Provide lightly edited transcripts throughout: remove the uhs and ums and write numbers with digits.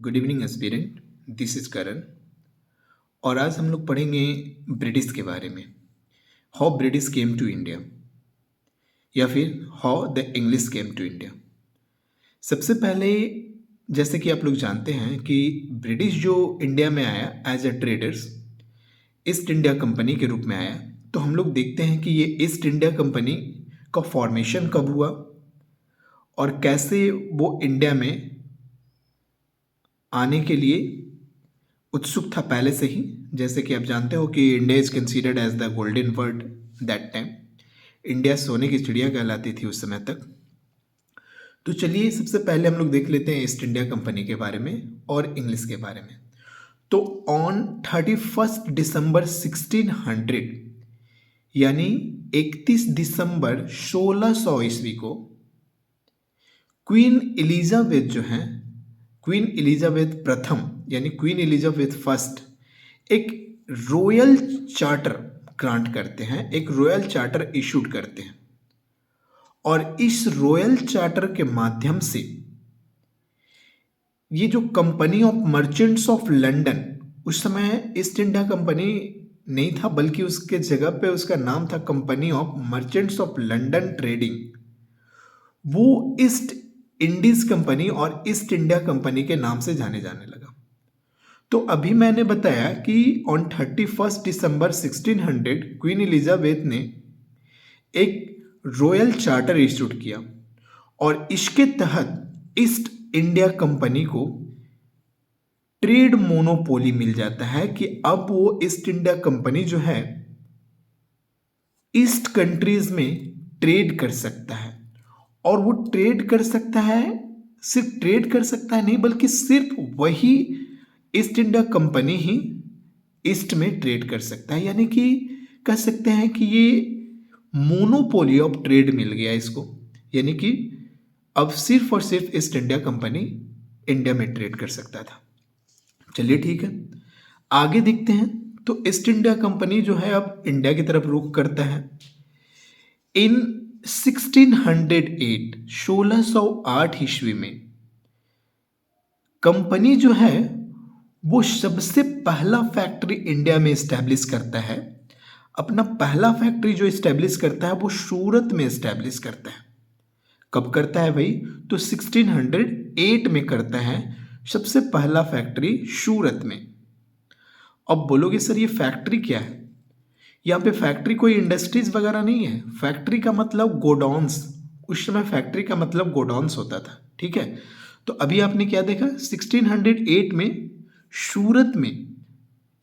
Good evening aspirant, this is Karan. और आज हम लोग पढ़ेंगे ब्रिटिश के बारे में। How British came to India या फिर how the English came to India. सबसे पहले जैसे कि आप लोग जानते हैं कि ब्रिटिश जो इंडिया में आया as a traders, East India company के रूप में आया। तो हम लोग देखते हैं कि ये ईस्ट इंडिया कंपनी का फॉर्मेशन कब हुआ और कैसे वो इंडिया में आने के लिए उत्सुक था पहले से ही। जैसे कि आप जानते हो कि India is considered as the golden world that time. India सोने की चिड़िया कहलाती थी उस समय तक। तो चलिए सबसे पहले हम लोग देख लेते हैं ईस्ट इंडिया कंपनी के बारे में और इंग्लिश के बारे में। तो ऑन 31 दिसंबर 1600 यानी 31 दिसंबर 1600 ईस्वी को क्वीन एलिजाबेथ जो हैं, क्वीन एलिजाबेथ प्रथम यानी क्वीन एलिजाबेथ फर्स्ट एक रॉयल चार्टर ग्रांट करते हैं, एक रॉयल चार्टर इशूड करते हैं। और इस रॉयल चार्टर के माध्यम से ये जो company of merchants of London, उस समय ईस्ट इंडिया कंपनी नहीं था बल्कि उसके जगह पे उसका नाम था company of merchants of London trading, वो ईस्ट इंडीज कंपनी और ईस्ट इंडिया कंपनी के नाम से जाने जाने लगा। तो अभी मैंने बताया कि ऑन 31 दिसंबर 1600 क्वीन एलिजाबेथ ने एक रॉयल चार्टर इशूड किया और इसके तहत ईस्ट इंडिया कंपनी को ट्रेड मोनोपोली मिल जाता है कि अब वो ईस्ट इंडिया कंपनी जो है ईस्ट कंट्रीज में ट्रेड कर सकता है। और वो ट्रेड कर सकता है, सिर्फ ट्रेड कर सकता है नहीं बल्कि सिर्फ वही ईस्ट इंडिया कंपनी ही ईस्ट में ट्रेड कर सकता है। यानी कि कह सकते हैं कि ये मोनोपोली ऑफ ट्रेड मिल गया इसको। यानी कि अब सिर्फ और सिर्फ ईस्ट इंडिया कंपनी इंडिया में ट्रेड कर सकता था। चलिए ठीक है, आगे देखते हैं। तो ईस्ट इंडिया कंपनी जो है अब इंडिया की तरफ रुख करता है। इन 1608 1608 ईस्वी में कंपनी जो है वो सबसे पहला फैक्ट्री इंडिया में इस्टेब्लिश करता है। अपना पहला फैक्ट्री जो इस्टेब्लिश करता है वो सूरत में इस्टेब्लिश करता है। कब करता है भाई? तो 1608 में करता है सबसे पहला फैक्ट्री सूरत में। अब बोलोगे सर ये फैक्ट्री क्या है? यहाँ पे फैक्ट्री कोई इंडस्ट्रीज वगैरह नहीं है। फैक्ट्री का मतलब गोडाउन्स, उस समय फैक्ट्री का मतलब गोडाउन्स होता था। ठीक है, तो अभी आपने क्या देखा, 1608 में सूरत में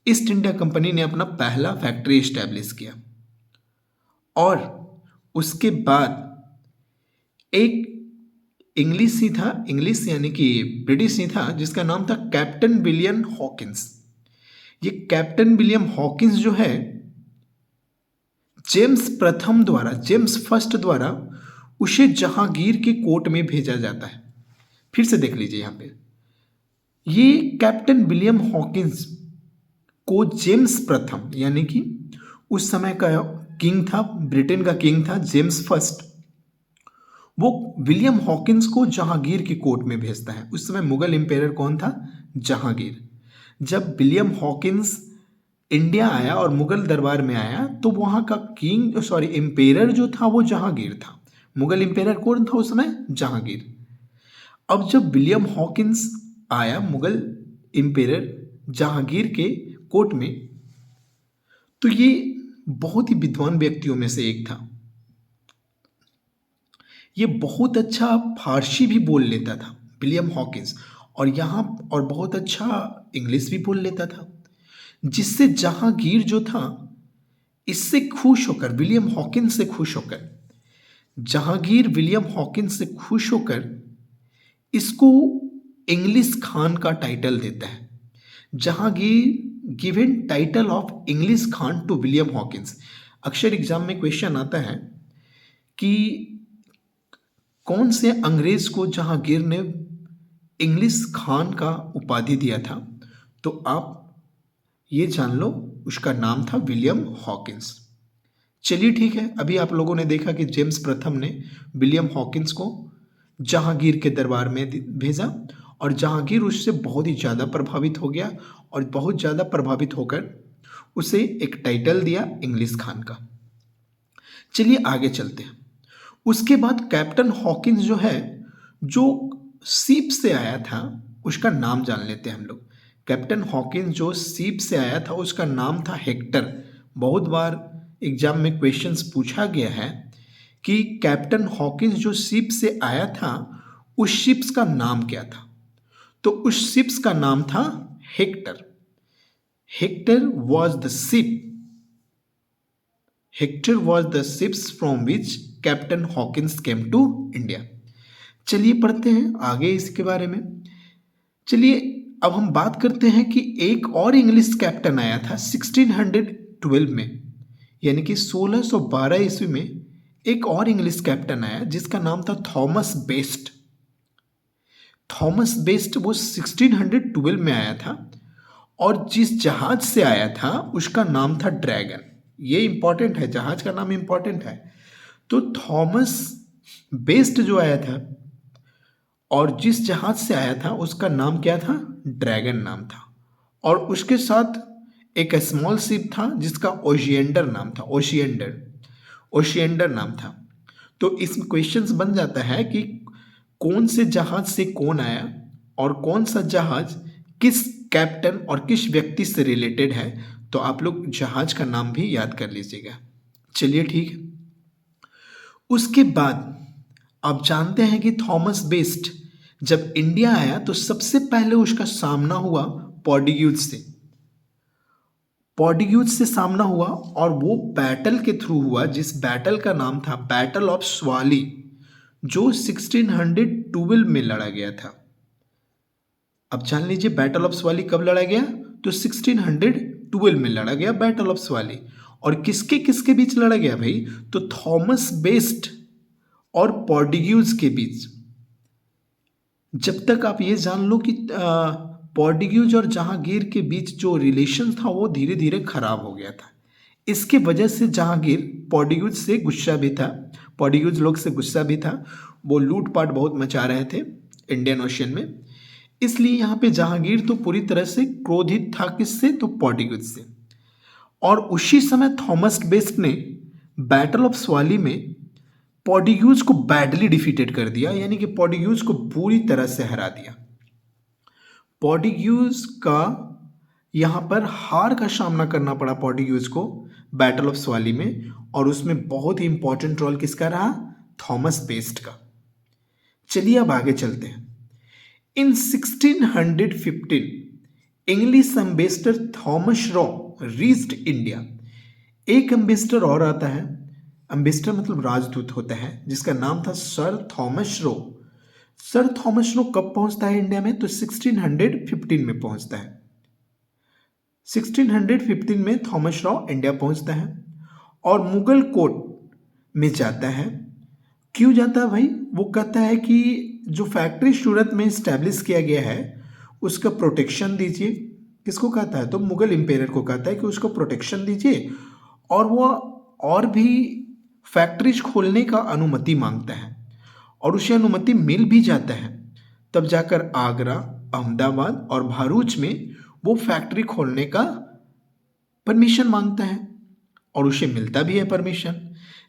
ईस्ट इंडिया कंपनी ने अपना पहला फैक्ट्री इस्टेब्लिश किया। और उसके बाद एक इंग्लिश ही था, इंग्लिश यानी कि ब्रिटिश ही था, जिसका नाम था कैप्टन विलियम हॉकिंस। ये कैप्टन विलियम हॉकिंस जो है जेम्स प्रथम द्वारा, जेम्स फर्स्ट द्वारा उसे जहांगीर के कोर्ट में भेजा जाता है। फिर से देख लीजिए यहाँ पे, ये कैप्टन विलियम हॉकिंस को जेम्स प्रथम यानी कि उस समय का किंग था, ब्रिटेन का किंग था जेम्स फर्स्ट, वो विलियम हॉकिंस को जहांगीर की कोर्ट में भेजता है। उस समय मुगल एम्पायर कौन था? जहांगीर। जब विलियम हॉकिंस इंडिया आया और मुगल दरबार में आया तो वहाँ का किंग एम्पायर जो था वो जहांगीर था। मुगल एम्पायर कौन था उस समय? जहांगीर। अब जब विलियम हॉकिंस आया मुगल एम्पायर जहांगीर के कोर्ट में, तो ये बहुत ही विद्वान व्यक्तियों में से एक था। ये बहुत अच्छा फारसी भी बोल लेता था विलियम हॉकिंस, और बहुत अच्छा इंग्लिश भी बोल लेता था, जिससे जहांगीर जो था इससे खुश होकर, विलियम हॉकिंस से खुश होकर, जहांगीर विलियम हॉकिंस से खुश होकर इसको इंग्लिश खान का टाइटल देता है। Jahangir given title of English Khan to William Hawkins. अक्सर एग्जाम में क्वेश्चन आता है कि कौन से अंग्रेज को जहांगीर ने इंग्लिश खान का उपाधि दिया था, तो आप ये जान लो उसका नाम था विलियम हॉकिंस। चलिए ठीक है, अभी आप लोगों ने देखा कि जेम्स प्रथम ने विलियम हॉकिंस को जहांगीर के दरबार में भेजा और जहांगीर उससे बहुत ही ज़्यादा प्रभावित हो गया और बहुत ज़्यादा प्रभावित होकर उसे एक टाइटल दिया इंग्लिश खान का। चलिए आगे चलते हैं। उसके बाद कैप्टन हॉकिंस जो है, जो सीप से आया था, उसका नाम जान लेते हैं हम लोग। कैप्टन हॉकिंस जो सीप से आया था उसका नाम था हेक्टर। बहुत बार एग्जाम में क्वेश्चंस पूछा गया है कि कैप्टन हॉकिंस जो शिप से आया था उस शिप्स का नाम क्या था, तो उस शिप्स का नाम था Hector. Hector was the ship, Hector was the ships from which captain Hawkins came to India. चलिए पढ़ते हैं आगे इसके बारे में। चलिए अब हम बात करते हैं कि एक और इंग्लिश कैप्टन आया था 1612 में, यानी कि 1612 ईस्वी में एक और इंग्लिश कैप्टन आया जिसका नाम था थॉमस बेस्ट। थॉमस बेस्ट वो 1612 में आया था और जिस जहाज से आया था उसका नाम था ड्रैगन। ये इंपॉर्टेंट है, जहाज का नाम इंपॉर्टेंट है। तो थॉमस बेस्ट जो आया था और जिस जहाज से आया था उसका नाम क्या था, ड्रैगन नाम था। और उसके साथ एक स्मॉल शिप था जिसका ओशिएंडर नाम था, ओशिएंडर नाम था। तो इसमें क्वेश्चंस बन जाता है कि कौन से जहाज से कौन आया और कौन सा जहाज किस कैप्टन और किस व्यक्ति से रिलेटेड है, तो आप लोग जहाज का नाम भी याद कर लीजिएगा। चलिए ठीक है। उसके बाद आप जानते हैं कि थॉमस बेस्ट जब इंडिया आया तो सबसे पहले उसका सामना हुआ पोर्टुगीज से। पोर्टुगीज से सामना हुआ और वो बैटल के थ्रू हुआ, जिस बैटल का नाम था बैटल ऑफ स्वाली, जो 1612 में लड़ा गया था। अब जान लीजिए बैटल ऑफ स्वाली कब लड़ा गया, तो 1612 में लड़ा गया बैटल ऑफ स्वाली। और किसके किसके बीच लड़ा गया भाई, तो थॉमस बेस्ट और पोर्टुगीज के बीच। जब तक आप ये जान लो कि पोर्टुगीज और जहांगीर के बीच जो रिलेशन था वो धीरे धीरे खराब हो गया था। इसके वजह से जहांगीर पोर्टुगीज से गुस्सा भी था, पोर्टुगीज लोग से गुस्सा भी था। वो लूटपाट बहुत मचा रहे थे इंडियन ओशियन में। इसलिए यहाँ पे जहांगीर तो पूरी तरह से क्रोधित था, किससे, तो पोर्टुगीज से। और उसी समय थॉमस बेस्ट ने बैटल ऑफ स्वाली में पोर्टुगीज को बैडली डिफीटेड कर दिया, यानी कि पोर्टुगीज को पूरी तरह से हरा दिया। पोर्टुगीज का यहाँ पर हार का सामना करना पड़ा पोर्टुगीज को बैटल ऑफ स्वाली में, और उसमें बहुत ही इंपॉर्टेंट रोल किसका रहा, थॉमस बेस्ट का। चलिए अब आगे चलते हैं। इन 1615 English ambassador Thomas raw reached India. एक एम्बेसडर और आता है, एम्बेसडर मतलब राजदूत होता है, जिसका नाम था sir Thomas raw. Sir Thomas raw कब पहुंचता है इंडिया में, तो 1615 में पहुंचता है। 1615 में थॉमस रॉ इंडिया पहुंचता है और मुगल कोर्ट में जाता है। क्यों जाता है भाई, वो कहता है कि जो फैक्ट्री सूरत में इस्टेब्लिश किया गया है उसका प्रोटेक्शन दीजिए। किसको कहता है, तो मुगल इंपेरियर को कहता है कि उसको प्रोटेक्शन दीजिए, और वो और भी फैक्ट्रीज खोलने का अनुमति मांगता है और उसे अनुमति मिल भी जाता है। तब जाकर आगरा, अहमदाबाद और भरूच में वो फैक्ट्री खोलने का परमिशन मांगता है और उसे मिलता भी है परमिशन।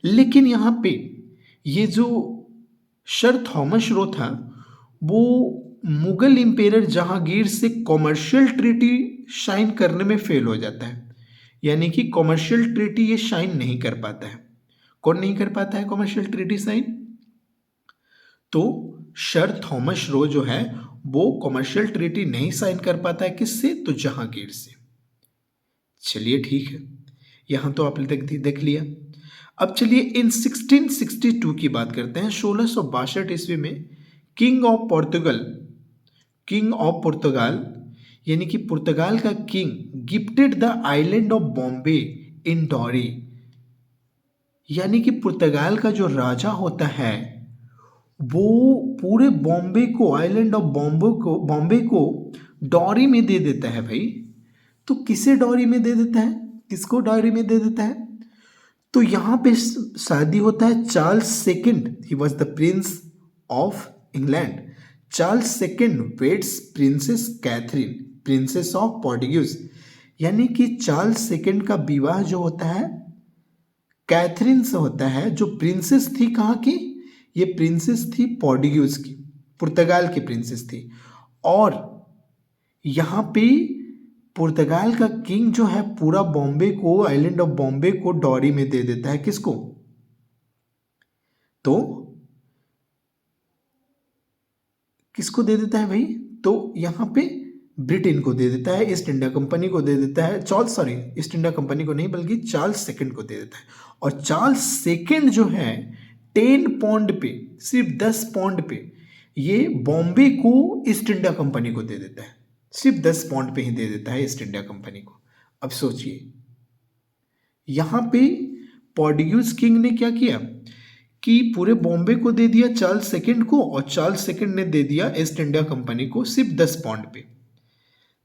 लेकिन यहाँ पे ये जो सर थॉमस रॉ था वो मुगल इंपेरियर जहांगीर से कॉमर्शियल ट्रीटी साइन करने में फेल हो जाता है, यानी कि कॉमर्शियल ट्रीटी ये साइन नहीं कर पाता है। कौन नहीं कर पाता है कॉमर्शियल ट्रीटी साइन, तो सर थॉमस रॉ जो है वो कॉमर्शियल ट्रीटी नहीं साइन कर पाता है, किससे, तो जहांगीर से। चलिए ठीक है, यहां तो आपने देख लिया। अब चलिए इन 1662 की बात करते हैं। 1662 ईस्वी में किंग ऑफ पुर्तगाल यानी कि पुर्तगाल का king gifted the island of Bombay in dowry, यानी कि पुर्तगाल का जो राजा होता है वो पूरे बॉम्बे को, आइलैंड ऑफ बॉम्बे को डॉरी में दे देता है भाई। तो किसे डॉरी में दे देता है, किसको डॉरी में दे देता है, तो यहाँ पे शादी होता है Charles second, he was the prince of England. Charles second weds princess Catherine princess of Portuguese, यानी कि चार्ल्स सेकेंड का विवाह जो होता है कैथरीन से होता है, जो प्रिंसेस थी कहाँ की, ये प्रिंसेस थी पोर्टुगीज की, पुर्तगाल की प्रिंसेस थी। और यहाँ पे पुर्तगाल का किंग जो है पूरा बॉम्बे को, आइलैंड ऑफ बॉम्बे को डॉरी में दे देता है, किसको, तो किसको दे देता है भाई, तो यहाँ पे ब्रिटेन को दे देता है, ईस्ट इंडिया कंपनी को दे देता है, ईस्ट इंडिया कंपनी को नहीं बल्कि चार्ल्स सेकंड को दे देता है। और चार्ल्स सेकंड जो है 10 पौंड पे, सिर्फ 10 पौंड पे ये बॉम्बे को ईस्ट इंडिया कंपनी को दे देता है, सिर्फ 10 पौंड पे ही दे देता है ईस्ट इंडिया कंपनी को। अब सोचिए यहाँ पे पोर्टुगीज किंग ने क्या किया कि पूरे बॉम्बे को दे दिया चार्ल्स सेकंड को, और चार्ल्स सेकंड ने दे दिया ईस्ट इंडिया कंपनी को सिर्फ 10 पौंड पे।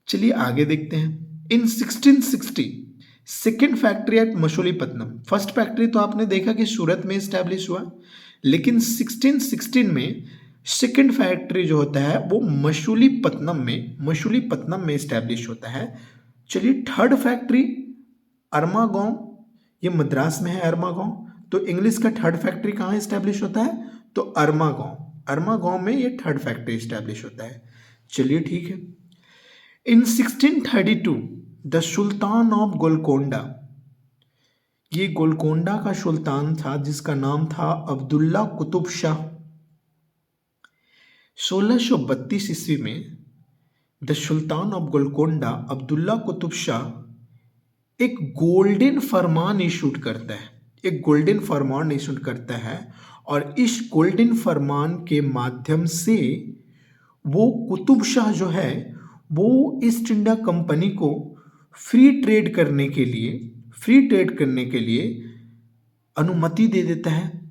चलिए आगे देखते हैं। इन 1660 second factory eight Machilipatnam, first factory तो आपने देखा कि सूरत में इस्टेब्लिश हुआ, लेकिन 1616 में सेकेंड फैक्ट्री जो होता है वो मछलीपट्टनम में इस्टेब्लिश होता है। चलिए थर्ड फैक्ट्री अरमागांव, ये मद्रास में है अरमागांव, तो इंग्लिश का थर्ड फैक्ट्री कहाँ इस्टेब्लिश होता है, तो अरमागांव में ये थर्ड फैक्ट्री इस्टेब्लिश होता है। चलिए ठीक है। इन 1632 द सुल्तान ऑफ गोलकोंडा, ये गोलकोंडा का सुल्तान था जिसका नाम था अब्दुल्ला कुतुब शाह। 1632 ईस्वी में the sultan of Golconda Abdullah Qutub Shah एक गोल्डन फरमान इशूड करता है, और इस गोल्डन फरमान के माध्यम से वो कुतुब शाह जो है वो ईस्ट इंडिया कंपनी को फ्री ट्रेड करने के लिए अनुमति दे देता है।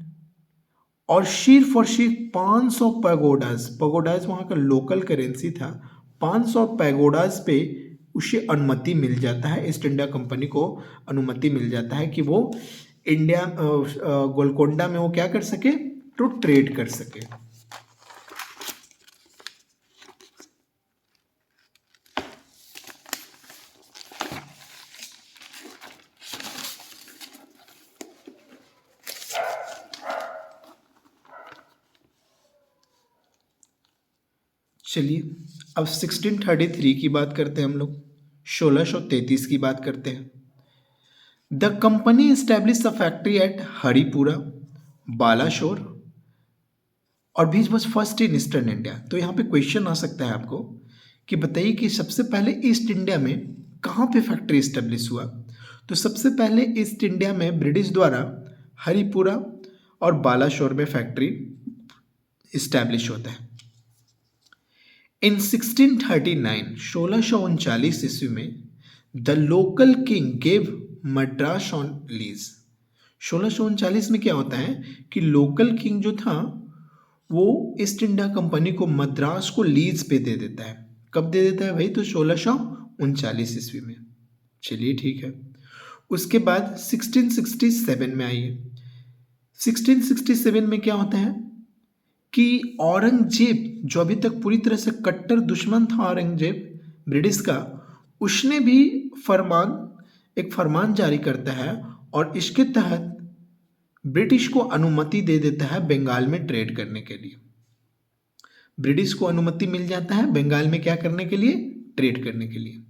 और सिर्फ 500 पैगोडाज वहाँ का लोकल करेंसी था, 500 पैगोडाज पे उसे अनुमति मिल जाता है, ईस्ट इंडिया कंपनी को अनुमति मिल जाता है कि वो गोलकोंडा में वो क्या कर सके, तो ट्रेड कर सके। चलिए अब 1633 की बात करते हैं हम लोग, 1633 की बात करते हैं। The company establish a factory at Haripura, Balasore, और which was first in eastern India. तो यहाँ पे क्वेश्चन आ सकता है आपको कि बताइए कि सबसे पहले ईस्ट इंडिया में कहाँ पे फैक्ट्री इस्टेब्लिश हुआ। तो सबसे पहले ईस्ट इंडिया में ब्रिटिश द्वारा हरिपुरा और बालाशोर में फैक्ट्री इस्टेब्लिश होता है। इन 1639 ईस्वी में the local king gave Madras on lease. 1639 में क्या होता है कि लोकल किंग जो था वो ईस्ट इंडिया कंपनी को मद्रास को लीज पे दे देता है। कब दे देता है भाई, तो 1639 ईस्वी में। चलिए ठीक है। उसके बाद 1667 में आइए। 1667 में क्या होता है कि औरंगजेब, जो अभी तक पूरी तरह से कट्टर दुश्मन था औरंगजेब ब्रिटिश का, उसने भी एक फरमान जारी करता है, और इसके तहत ब्रिटिश को अनुमति दे देता है बंगाल में ट्रेड करने के लिए। ब्रिटिश को अनुमति मिल जाता है बंगाल में क्या करने के लिए, ट्रेड करने के लिए।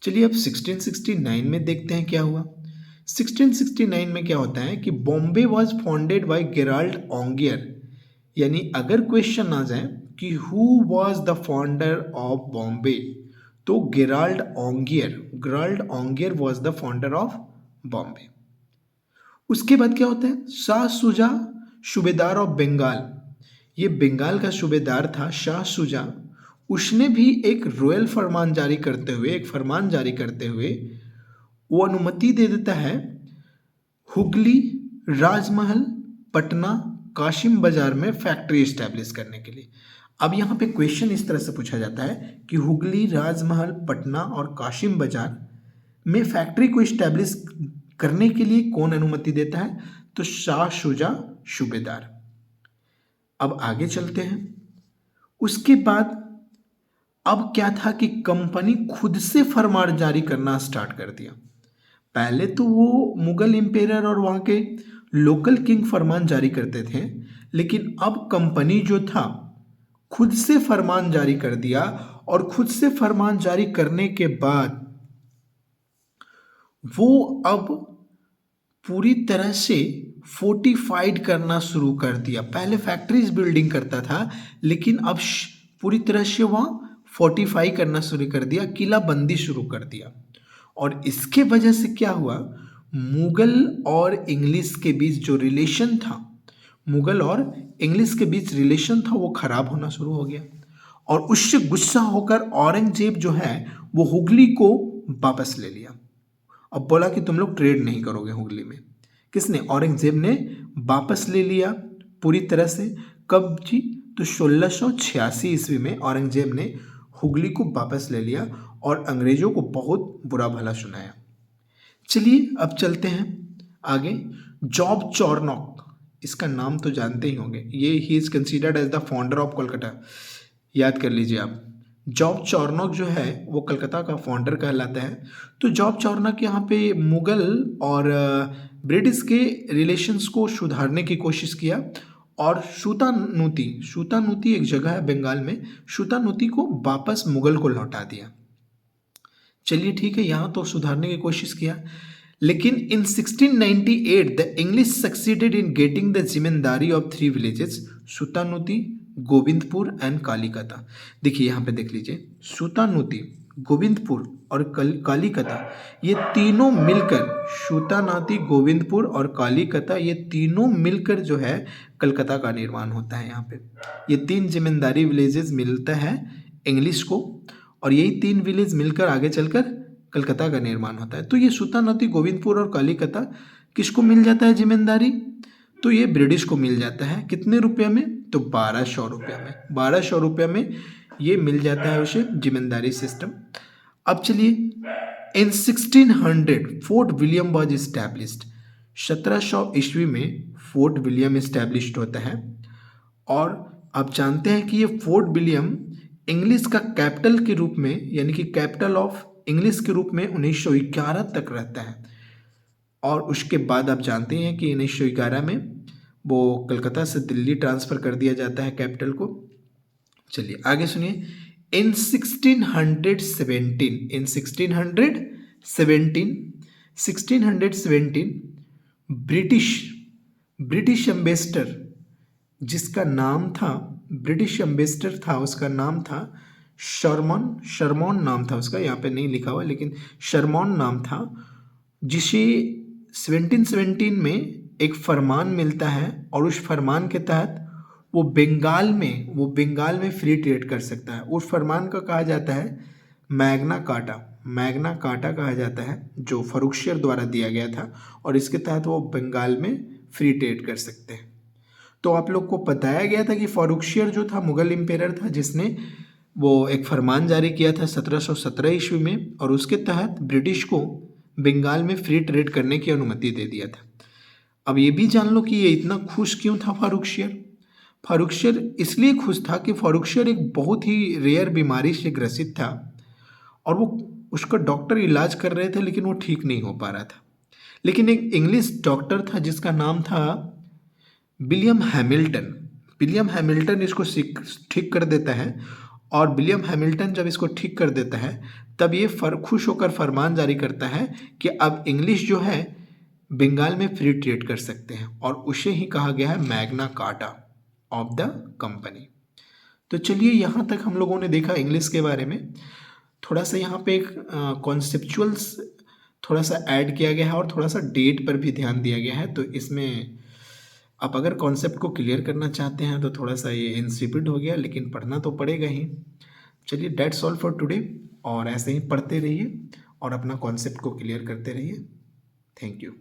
चलिए अब 1669 में देखते हैं क्या हुआ। 1669 में क्या होता है कि Bombay was founded by Gerald Aungier, यानी अगर क्वेश्चन आ जाए कि who was the founder of Bombay, तो Gerald Aungier was the founder of Bombay. उसके बाद क्या होता है, शाह शुजा सूबेदार ऑफ बंगाल, ये बंगाल का सूबेदार था शाह शुजा, उसने भी एक फरमान जारी करते हुए वो अनुमति दे देता है हुगली, राजमहल, पटना, काशिम बाजार में फैक्ट्री इस्टेब्लिश करने के लिए। अब यहाँ पे क्वेश्चन इस तरह से पूछा जाता है कि हुगली, राजमहल, पटना और काशिम बाजार में फैक्ट्री को इस्टेब्लिश करने के लिए कौन अनुमति देता है, तो शाह शुजा सूबेदार। अब आगे चलते हैं। उसके बाद अब क्या था कि कंपनी खुद से फरमान जारी करना स्टार्ट कर दिया। पहले तो वो मुगल एम्पायर और वहाँ के लोकल किंग फरमान जारी करते थे, लेकिन अब कंपनी जो था खुद से फरमान जारी कर दिया। और खुद से फरमान जारी करने के बाद वो अब पूरी तरह से फोर्टिफाइड करना शुरू कर दिया। पहले फैक्ट्रीज बिल्डिंग करता था, लेकिन अब पूरी तरह से वहाँ फोर्टिफाई करना शुरू कर दिया, किला बंदी शुरू कर दिया। और इसके वजह से क्या हुआ, मुगल और इंग्लिश के बीच जो रिलेशन था, मुगल और इंग्लिश के बीच रिलेशन था, वो खराब होना शुरू हो गया। और उससे गुस्सा होकर औरंगजेब जो है वो हुगली को वापस ले लिया। अब बोला कि तुम लोग ट्रेड नहीं करोगे हुगली में। किसने? औरंगजेब ने वापस ले लिया पूरी तरह से। कब जी? तो 1686 ईस्वी में औरंगजेब ने हुगली को वापस ले लिया और अंग्रेजों को बहुत बुरा भला सुनाया। चलिए अब चलते हैं आगे। जॉब चॉर्नॉक, इसका नाम तो जानते ही होंगे, ये he is considered as the founder of Kolkata. याद कर लीजिए आप। जॉब चॉर्नॉक जो है वो कलकत्ता का फाउंडर कहलाता है। तो जॉब चॉर्नॉक यहाँ पे मुगल और ब्रिटिश के रिलेशंस को सुधारने की कोशिश किया। और सूतानूती एक जगह है बंगाल में, सूतानूती को वापस मुगल को लौटा दिया। चलिए ठीक है, यहाँ तो सुधारने की कोशिश किया, लेकिन इन 1698 the English succeeded in getting the जिम्मेदारी ऑफ 3 विलेजेस, सूतानूती, गोविंदपुर एंड कालीकता। देखिए यहाँ पे देख लीजिए, सूतानूती, गोविंदपुर और कालीकता, ये तीनों मिलकर, सूतानाती, गोविंदपुर और कालीकता, ये तीनों मिलकर जो है कलकत्ता का निर्माण होता है। यहाँ पे ये 3 जिम्मेदारी विलेजेस मिलता है इंग्लिश को, और यही 3 विलेज मिलकर आगे चलकर कलकत्ता का निर्माण होता है। तो ये सूतानदी, गोविंदपुर और कालीकता किसको मिल जाता है जिम्मेदारी? तो ये ब्रिटिश को मिल जाता है। कितने रुपये में? तो 1200 रुपये में। 1200 रुपये में ये मिल जाता है उसे जिम्मेदारी सिस्टम। अब चलिए, इन 1600 फोर्ट विलियम वॉज इस्टेब्लिश्ड। 1700 ईस्वी में फोर्ट विलियम इस्टेब्लिश्ड होता है। और आप जानते हैं कि ये फोर्ट विलियम इंग्लिश का कैपिटल के रूप में, यानी कि कैपिटल ऑफ इंग्लिश के रूप में 1911 तक रहता है। और उसके बाद आप जानते हैं कि 1911 में वो कलकत्ता से दिल्ली ट्रांसफ़र कर दिया जाता है कैपिटल को। चलिए आगे सुनिए। इन 1617 ब्रिटिश एम्बेसडर, जिसका नाम था, ब्रिटिश एम्बेसडर था, उसका नाम था शर्मॉन नाम था उसका, यहाँ पे नहीं लिखा हुआ लेकिन शर्मॉन नाम था, जिसे 1717 में एक फरमान मिलता है। और उस फरमान के तहत वो बंगाल में फ्री ट्रेड कर सकता है। उस फरमान का कहा जाता है मैग्ना कार्टा कहा जाता है, जो फर्रुखियर द्वारा दिया गया था। और इसके तहत वो बंगाल में फ्री ट्रेड कर सकते हैं। तो आप लोग को बताया गया था कि फर्रुखियर जो था मुगल एम्पायर था, जिसने वो एक फरमान जारी किया था 1717 ईस्वी में, और उसके तहत ब्रिटिश को बंगाल में फ्री ट्रेड करने की अनुमति दे दिया था। अब ये भी जान लो कि ये इतना खुश क्यों था फर्रुखियर इसलिए खुश था कि फर्रुखियर एक बहुत ही रेयर बीमारी से ग्रसित था, और वो उसका डॉक्टर इलाज कर रहे थे, लेकिन वो ठीक नहीं हो पा रहा था। लेकिन एक इंग्लिश डॉक्टर था जिसका नाम था विलियम हैमिल्टन इसको ठीक कर देता है। और विलियम हैमिल्टन जब इसको ठीक कर देता है, तब ये खुश होकर फरमान जारी करता है कि अब इंग्लिश जो है बंगाल में फ्री ट्रेड कर सकते हैं, और उसे ही कहा गया है Magna carta of the company. तो चलिए, यहाँ तक हम लोगों ने देखा इंग्लिश के बारे में। थोड़ा सा यहाँ पे एक कॉन्सेप्चुअल्स थोड़ा सा ऐड किया गया है, और थोड़ा सा डेट पर भी ध्यान दिया गया है। तो इसमें आप अगर कॉन्सेप्ट को क्लियर करना चाहते हैं तो थोड़ा सा ये इंसिपिड हो गया, लेकिन पढ़ना तो पड़ेगा ही। चलिए, डेट्स ऑल फॉर टुडे, और ऐसे ही पढ़ते रहिए और अपना कॉन्सेप्ट को क्लियर करते रहिए। Thank you.